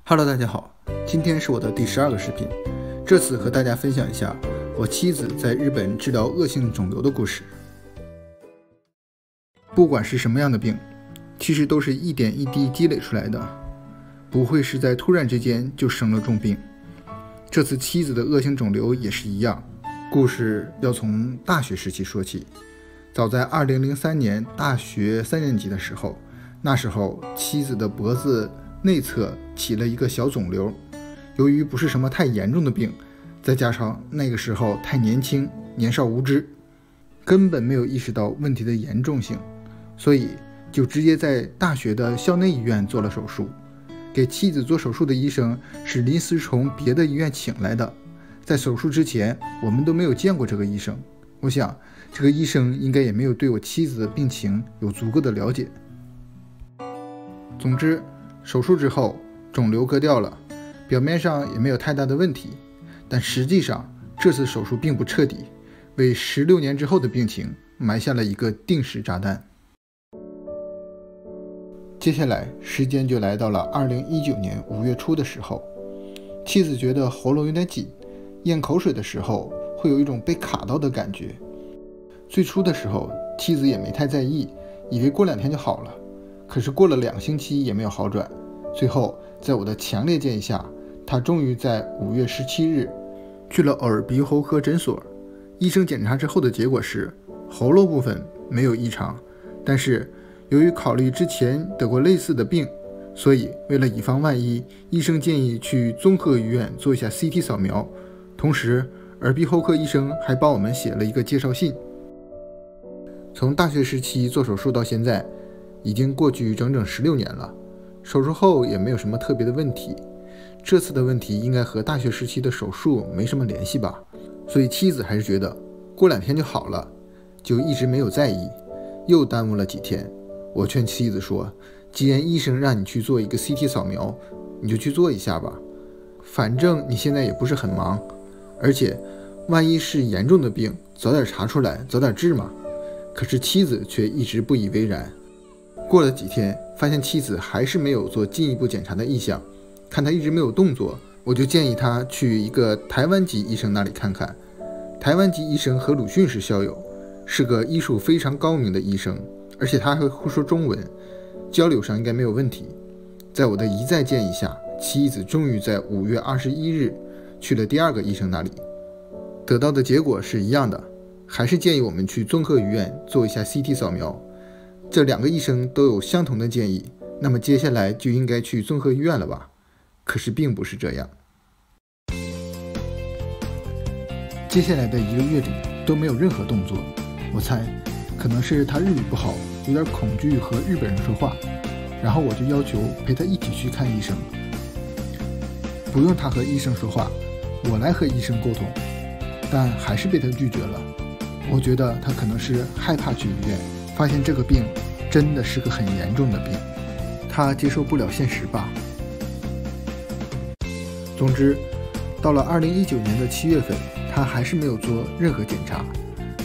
Hello， 大家好，今天是我的第12个视频，这次和大家分享一下我妻子在日本治疗恶性肿瘤的故事。不管是什么样的病，其实都是一点一滴积累出来的，不会是在突然之间就生了重病。这次妻子的恶性肿瘤也是一样，故事要从大学时期说起。早在2003年大学3年级的时候，那时候妻子的脖子内侧起了一个小肿瘤，由于不是什么太严重的病，再加上那个时候太年轻，年少无知，根本没有意识到问题的严重性，所以就直接在大学的校内医院做了手术。给妻子做手术的医生是临时从别的医院请来的，在手术之前我们都没有见过这个医生，我想这个医生应该也没有对我妻子的病情有足够的了解。总之手术之后，肿瘤割掉了，表面上也没有太大的问题，但实际上这次手术并不彻底，为16年之后的病情埋下了一个定时炸弹。接下来时间就来到了2019年5月初的时候，妻子觉得喉咙有点紧，咽口水的时候会有一种被卡到的感觉。最初的时候妻子也没太在意，以为过2天就好了，可是过了2星期也没有好转。最后在我的强烈建议下，他终于在5月17日去了耳鼻喉科诊所。医生检查之后的结果是喉咙部分没有异常，但是由于考虑之前得过类似的病，所以为了以防万一，医生建议去综合医院做一下 CT 扫描。同时耳鼻喉科医生还帮我们写了一个介绍信。从大学时期做手术到现在已经过去整整16年了，手术后也没有什么特别的问题。这次的问题应该和大学时期的手术没什么联系吧，所以妻子还是觉得过2天就好了，就一直没有在意，又耽误了几天。我劝妻子说，既然医生让你去做一个 CT 扫描，你就去做一下吧，反正你现在也不是很忙，而且万一是严重的病，早点查出来，早点治嘛。可是妻子却一直不以为然。过了几天，发现妻子还是没有做进一步检查的意向，看他一直没有动作，我就建议他去一个台湾籍医生那里看看。台湾籍医生和鲁迅是校友，是个医术非常高明的医生，而且他还会说中文，交流上应该没有问题。在我的一再建议下，妻子终于在5月21日去了第2个医生那里，得到的结果是一样的，还是建议我们去综合医院做一下 CT 扫描。这2个医生都有相同的建议，那么接下来就应该去综合医院了吧？可是并不是这样。接下来的1个月里都没有任何动作，我猜可能是他日语不好，有点恐惧和日本人说话，然后我就要求陪他一起去看医生，不用他和医生说话，我来和医生沟通，但还是被他拒绝了。我觉得他可能是害怕去医院，发现这个病真的是个很严重的病，他接受不了现实吧。总之到了2019年的7月份，他还是没有做任何检查。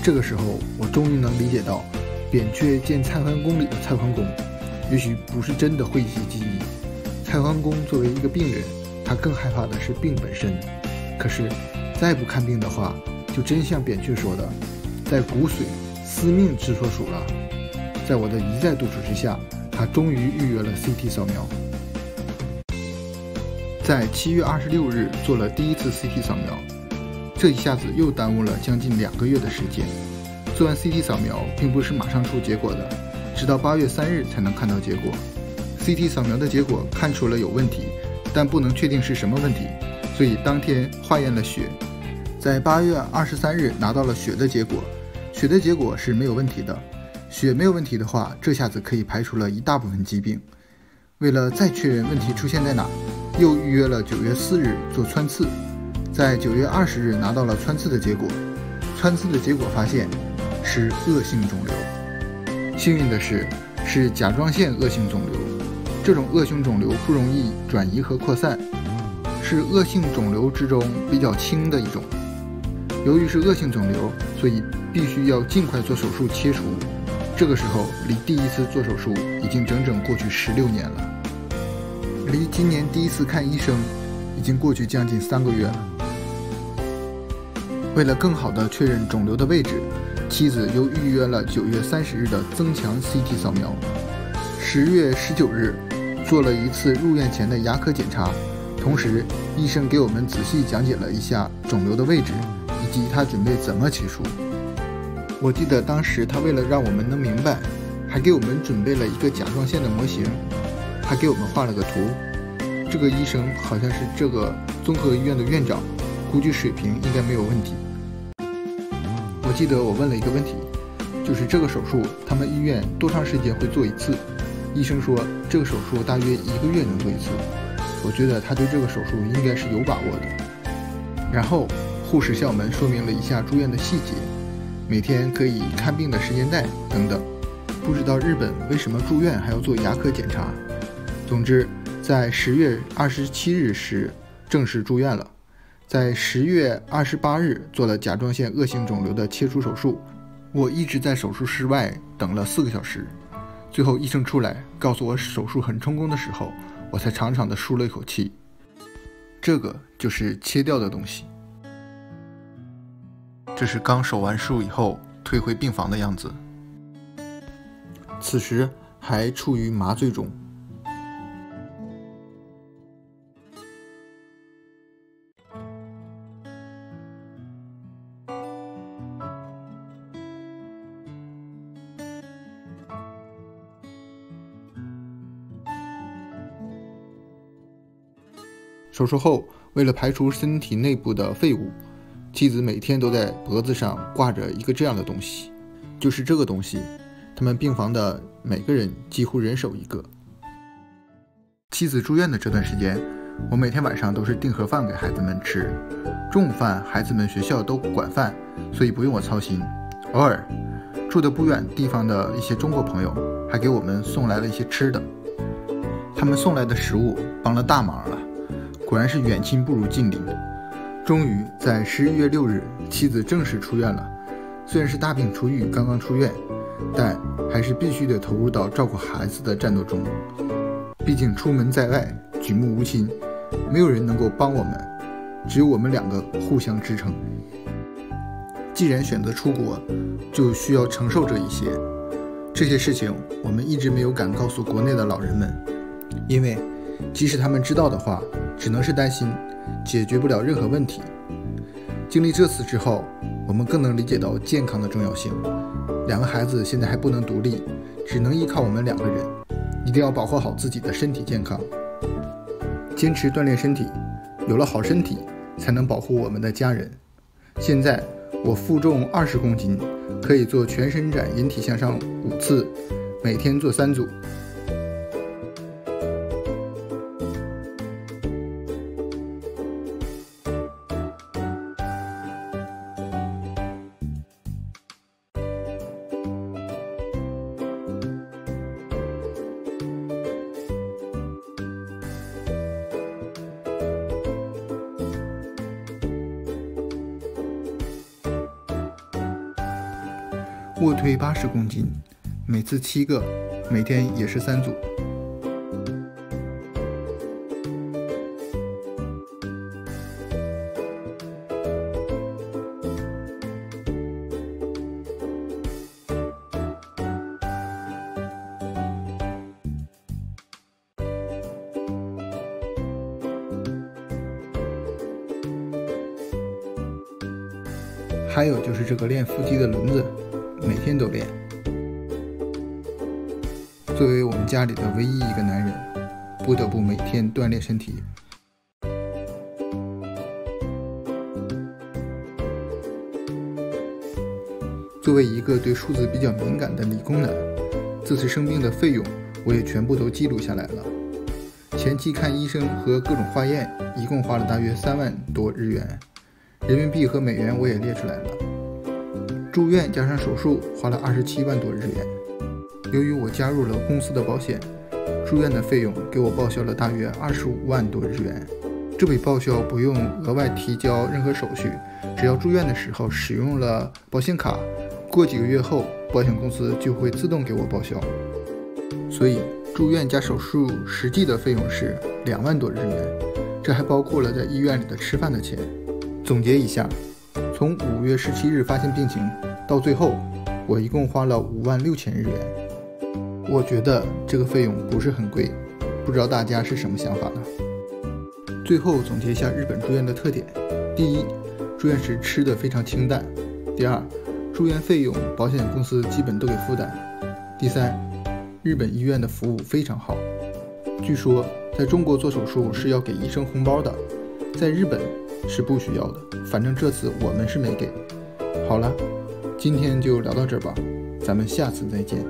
这个时候我终于能理解到扁鹊见蔡桓公里的蔡桓公也许不是真的讳疾忌医。蔡桓公作为一个病人，他更害怕的是病本身，可是再不看病的话，就真像扁鹊说的，在骨髓司命之所属了。在我的一再督促之下，他终于预约了 CT 扫描。在7月26日做了第1次 CT 扫描，这一下子又耽误了将近2个月的时间。做完 CT 扫描并不是马上出结果的，直到8月3日才能看到结果。CT 扫描的结果看出了有问题，但不能确定是什么问题，所以当天化验了血，在8月23日拿到了血的结果。血的结果是没有问题的，血没有问题的话，这下子可以排除了一大部分疾病。为了再确认问题出现在哪，又预约了9月4日做穿刺，在9月20日拿到了穿刺的结果。穿刺的结果发现是恶性肿瘤，幸运的是甲状腺恶性肿瘤。这种恶性肿瘤不容易转移和扩散，是恶性肿瘤之中比较轻的一种。由于是恶性肿瘤，所以必须要尽快做手术切除。这个时候离第1次做手术已经整整过去16年了。离今年第一次看医生已经过去将近3个月了。为了更好地确认肿瘤的位置，妻子又预约了9月30日的增强 CT 扫描。10月19日做了一次入院前的牙科检查，同时医生给我们仔细讲解了一下肿瘤的位置以及他准备怎么切除。我记得当时他为了让我们能明白，还给我们准备了一个甲状腺的模型，还给我们画了个图。这个医生好像是这个综合医院的院长，估计水平应该没有问题。我记得我问了一个问题，就是这个手术他们医院多长时间会做一次？医生说这个手术大约1个月能做一次。我觉得他对这个手术应该是有把握的。然后护士向我们说明了一下住院的细节，每天可以看病的时间带等等。不知道日本为什么住院还要做牙科检查。总之在10月27日时正式住院了，在10月28日做了甲状腺恶性肿瘤的切除手术。我一直在手术室外等了4个小时，最后医生出来告诉我手术很成功的时候，我才长长的舒了一口气。这个就是切掉的东西。这是刚手完术以后退回病房的样子，此时还处于麻醉中。手术后，为了排除身体内部的废物，妻子每天都在脖子上挂着一个这样的东西，就是这个东西。他们病房的每个人几乎人手一个。妻子住院的这段时间，我每天晚上都是订盒饭给孩子们吃，中午饭孩子们学校都管饭，所以不用我操心。偶尔住得不远地方的一些中国朋友还给我们送来了一些吃的，他们送来的食物帮了大忙了。果然是远亲不如近邻。终于在11月6日，妻子正式出院了。虽然是大病初愈，刚刚出院，但还是必须得投入到照顾孩子的战斗中。毕竟出门在外，举目无亲，没有人能够帮我们，只有我们2个互相支撑。既然选择出国，就需要承受这一些。这些事情我们一直没有敢告诉国内的老人们，因为即使他们知道的话，只能是担心，解决不了任何问题。经历这次之后，我们更能理解到健康的重要性。2个孩子现在还不能独立，只能依靠我们2个人，一定要保护好自己的身体健康，坚持锻炼身体，有了好身体，才能保护我们的家人。现在我负重20公斤，可以做全伸展引体向上5次，每天做3组。卧推80公斤，每次7个，每天也是3组。还有就是这个练腹肌的轮子，每天都练。作为我们家里的唯一一个男人，不得不每天锻炼身体。作为一个对数字比较敏感的理工男，这次生病的费用我也全部都记录下来了。前期看医生和各种化验，一共花了大约3万多日元，人民币和美元我也列出来了。住院加上手术花了27万多日元。由于我加入了公司的保险，住院的费用给我报销了大约25万多日元。这笔报销不用额外提交任何手续，只要住院的时候使用了保险卡，过几个月后保险公司就会自动给我报销。所以住住院加手术实际的费用是2万多日元，这还包括了在医院里的吃饭的钱。总结一下，从5月17日发现病情到最后，我一共花了5万6千日元。我觉得这个费用不是很贵，不知道大家是什么想法呢？最后总结一下日本住院的特点：第一，住院时吃的非常清淡；第二，住院费用保险公司基本都给负担；第三，日本医院的服务非常好。据说在中国做手术是要给医生红包的，在日本是不需要的，反正这次我们是没给。好了，今天就聊到这儿吧，咱们下次再见。